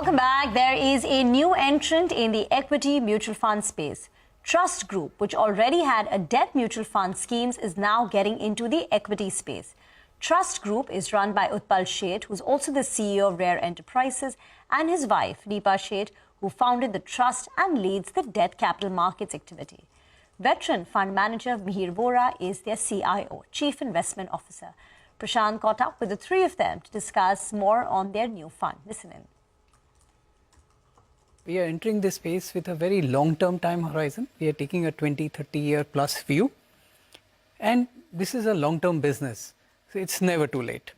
Welcome back. There is a new entrant in the equity mutual fund space. Trust Group, which already had a debt mutual fund schemes, is now getting into the equity space. Trust Group is run by Utpal Sheth, who's also the CEO of Rare Enterprises, and his wife, Nipa Sheth, who founded the trust and leads the debt capital markets activity. Veteran fund manager Mihir Vora is their CIO, Chief Investment Officer. Prashant caught up with the three of them to discuss more on their new fund. Listen in. We are entering this space with a very long-term time horizon. We are taking a 20, 30-year plus view. And this is a long-term business, so it's never too late.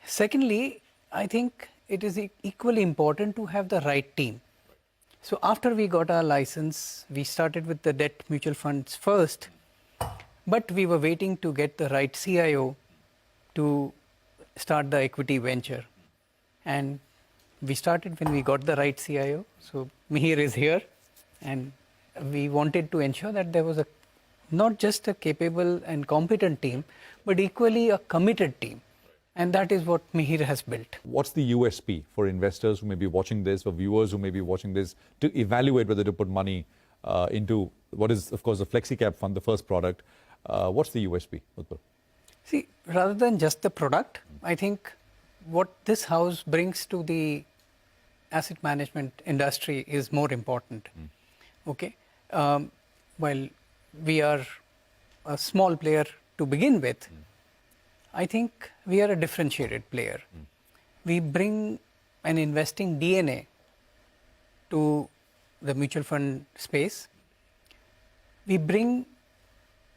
Secondly, I think it is equally important to have the right team. So after we got our license, we started with the debt mutual funds first, but we were waiting to get the right CIO to start the equity venture. And we started when we got the right CIO. So Mihir is here, and we wanted to ensure that there was not just a capable and competent team, but equally a committed team. And that is what Mihir has built. What's the USP for investors who may be watching this, for viewers who may be watching this, to evaluate whether to put money into what is, of course, the Flexi Cap Fund, the first product? What's the USP, Utpal? See, rather than just the product, I think what this house brings to the asset management industry is more important. Okay, while we are a small player to begin with, I think we are a differentiated player. We bring an investing DNA to the mutual fund space. We bring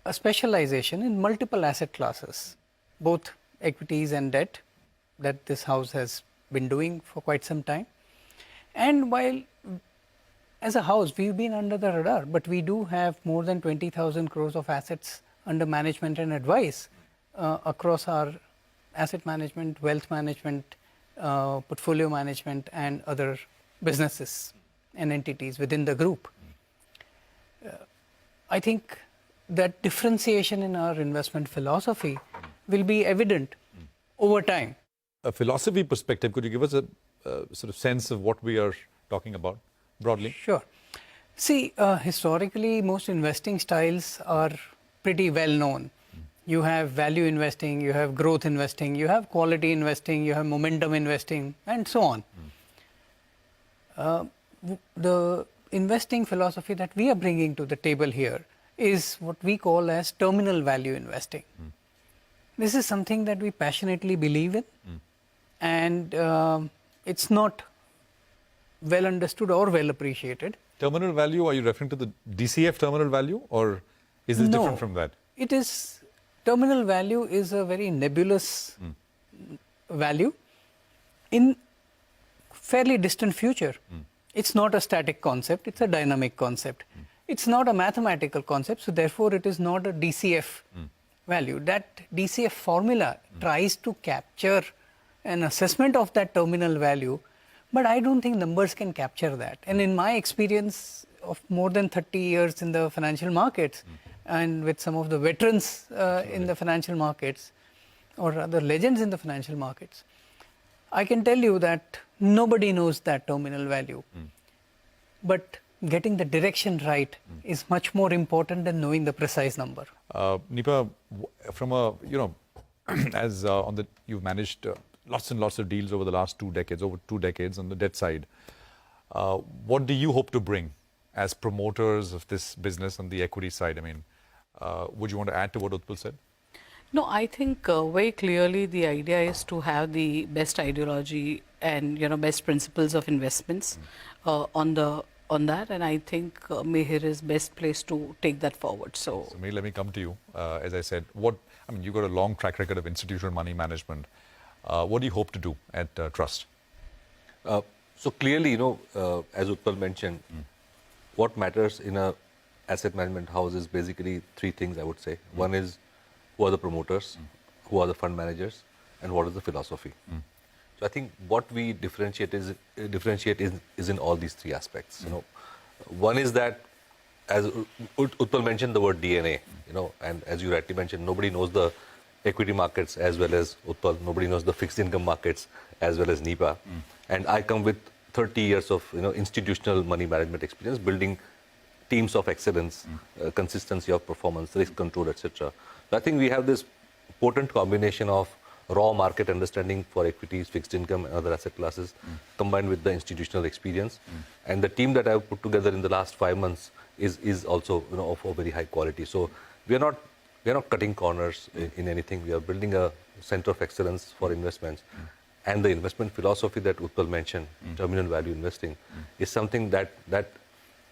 a specialization in multiple asset classes, both equities and debt, that this house has been doing for quite some time. And while as a house, we've been under the radar, but we do have more than 20,000 crores of assets under management and advice across our asset management, wealth management, portfolio management, and other businesses and entities within the group. I think that differentiation in our investment philosophy will be evident over time. A philosophy perspective, could you give us a sort of sense of what we are talking about broadly? Sure. See, historically, most investing styles are pretty well known. You have value investing, you have growth investing, you have quality investing, you have momentum investing, and so on. The investing philosophy that we are bringing to the table here is what we call as terminal value investing. This is something that we passionately believe in, and it's not well understood or well appreciated. Terminal value, are you referring to the DCF terminal value, or is this different from that? It is. Terminal value is a very nebulous value in fairly distant future. It's not a static concept, it's a dynamic concept. It's not a mathematical concept, so therefore it is not a DCF value. That DCF formula tries to capture an assessment of that terminal value, but I don't think numbers can capture that. And in my experience of more than 30 years in the financial markets, and with some of the veterans in the financial markets, or rather legends in the financial markets, I can tell you that nobody knows that terminal value. But getting the direction right is much more important than knowing the precise number. Nipa, from a, as you've managed lots and lots of deals over the last 2 decades, over 2 decades on the debt side, what do you hope to bring as promoters of this business on the equity side? I mean, would you want to add to what Utpal said? No, I think very clearly the idea is to have the best ideology and best principles of investments on that, and I think Mihir is best placed to take that forward. So let me come to you. As I said, you've got a long track record of institutional money management. What do you hope to do at Trust? So clearly, as Utpal mentioned, what matters in a asset management house is basically 3 things, I would say. One is, who are the promoters, who are the fund managers, and what is the philosophy. So I think what we differentiate is in all these 3 aspects. One is that, as Utpal mentioned the word DNA, and as you rightly mentioned, nobody knows the equity markets as well as Utpal. Nobody knows the fixed income markets as well as Nipa. And I come with 30 years of institutional money management experience, building teams of excellence, consistency of performance, risk control, etc. So I think we have this potent combination of raw market understanding for equities, fixed income, and other asset classes, combined with the institutional experience. And the team that I've put together in the last 5 months is also of a very high quality. So we are not cutting corners in anything. We are building a center of excellence for investments. And the investment philosophy that Utpal mentioned, terminal value investing, is something that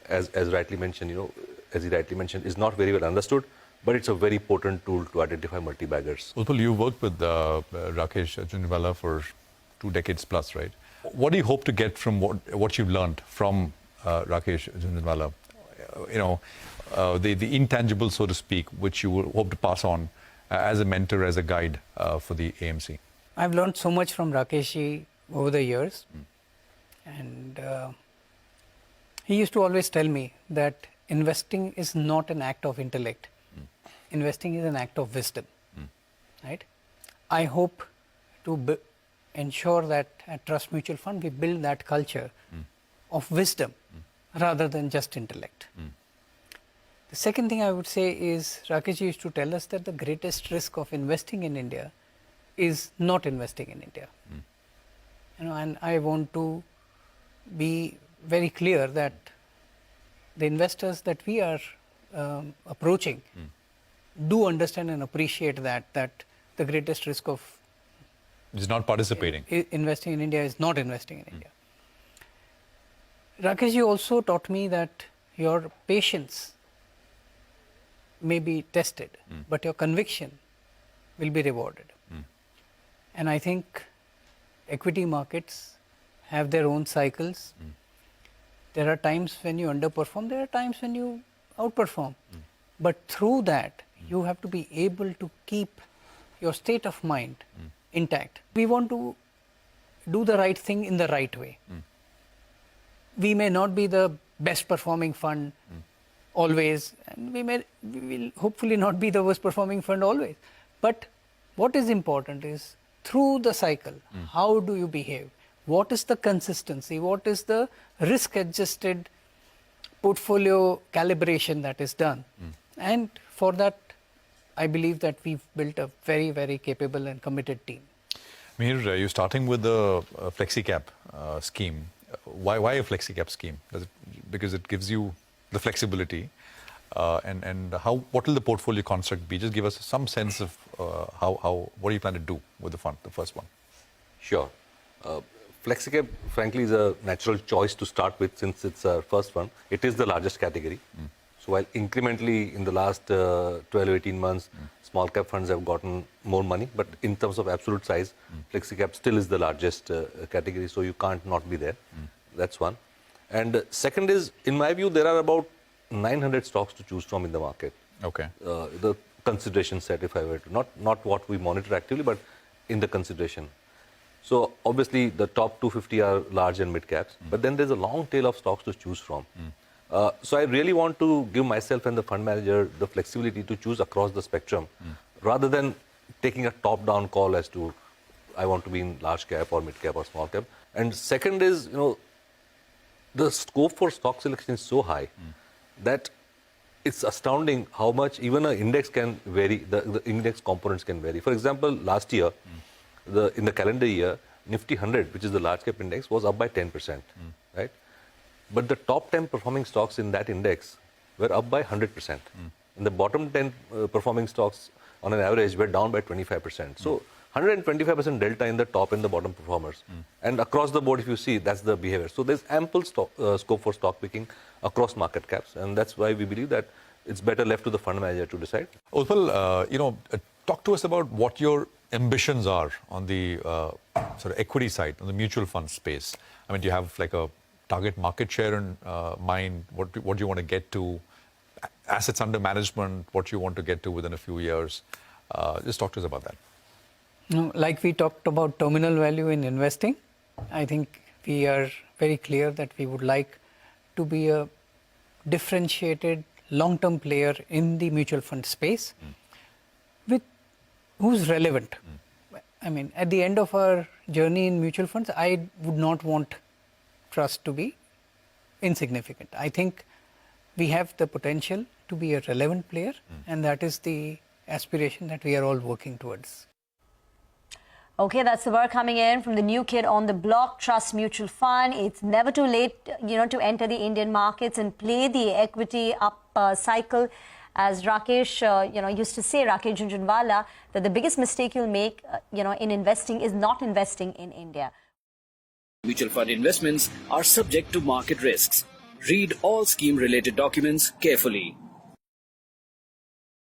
as rightly mentioned, as he rightly mentioned, is not very well understood, but it's a very potent tool to identify multi-baggers. Utpal, you worked with Rakesh Jhunjhunwala for 2 decades plus, right? What do you hope to get from what you've learned from Rakesh Jhunjhunwala? The intangible, so to speak, which you will hope to pass on as a mentor, as a guide for the AMC? I've learned so much from Rakeshji over the years. And he used to always tell me that investing is not an act of intellect. Investing is an act of wisdom. Right? I hope to ensure that at Trust Mutual Fund we build that culture of wisdom rather than just intellect. The second thing I would say is Rakeshji used to tell us that the greatest risk of investing in India is not investing in India. And I want to be very clear that the investors that we are approaching do understand and appreciate that the greatest risk of is not participating. Investing in India is not investing in India. Rakeshji also taught me that your patience may be tested, but your conviction will be rewarded. And I think equity markets have their own cycles. There are times when you underperform, there are times when you outperform. But through that, you have to be able to keep your state of mind intact. We want to do the right thing in the right way. We may not be the best performing fund always, and we will hopefully not be the worst performing fund always. But what is important is through the cycle, how do you behave? What is the consistency? What is the risk adjusted portfolio calibration that is done? And for that, I believe that we've built a very, very capable and committed team. Mihir, you're starting with the Flexi Cap scheme. Why a Flexi Cap scheme? Because it gives you the flexibility. And what will the portfolio construct be? Just give us some sense of what do you plan to do with the fund, the first one? Sure. Flexi Cap, frankly, is a natural choice to start with since it's our first one. It is the largest category. So while incrementally in the last 12-18 months, small cap funds have gotten more money, but in terms of absolute size, Flexi Cap still is the largest category, so you can't not be there. That's one. And second is, in my view, there are about 900 stocks to choose from in the market. Okay. The consideration set, if I were to, not what we monitor actively, but in the consideration. So obviously the top 250 are large and mid caps, but then there's a long tail of stocks to choose from. So I really want to give myself and the fund manager the flexibility to choose across the spectrum, rather than taking a top-down call as to I want to be in large cap or mid cap or small cap. And second is, the scope for stock selection is so high that it's astounding how much even an index can vary, the index components can vary. For example, last year, in the calendar year, Nifty 100, which is the large cap index, was up by 10%, right? But the top 10 performing stocks in that index were up by 100%. And the bottom 10 performing stocks on an average were down by 25%. So 125% delta in the top and the bottom performers. And across the board, if you see, that's the behavior. So there's ample scope for stock picking across market caps. And that's why we believe that it's better left to the fund manager to decide. Utpal, talk to us about what your ambitions are on the sort of equity side, on the mutual fund space. I mean, do you have like a target market share in mind? What do you want to get to? Assets under management, what you want to get to within a few years? Just talk to us about that. Like we talked about terminal value in investing, I think we are very clear that we would like to be a differentiated long-term player in the mutual fund space who's relevant. I mean, at the end of our journey in mutual funds, I would not want trust to be insignificant. I think we have the potential to be a relevant player, and that is the aspiration that we are all working towards. Okay, that's the word coming in from the new kid on the block, Trust Mutual Fund. It's never too late, to enter the Indian markets and play the equity up cycle. As Rakesh, used to say, Rakesh Jhunjhunwala, that the biggest mistake you'll make, in investing is not investing in India. Mutual fund investments are subject to market risks. Read all scheme-related documents carefully.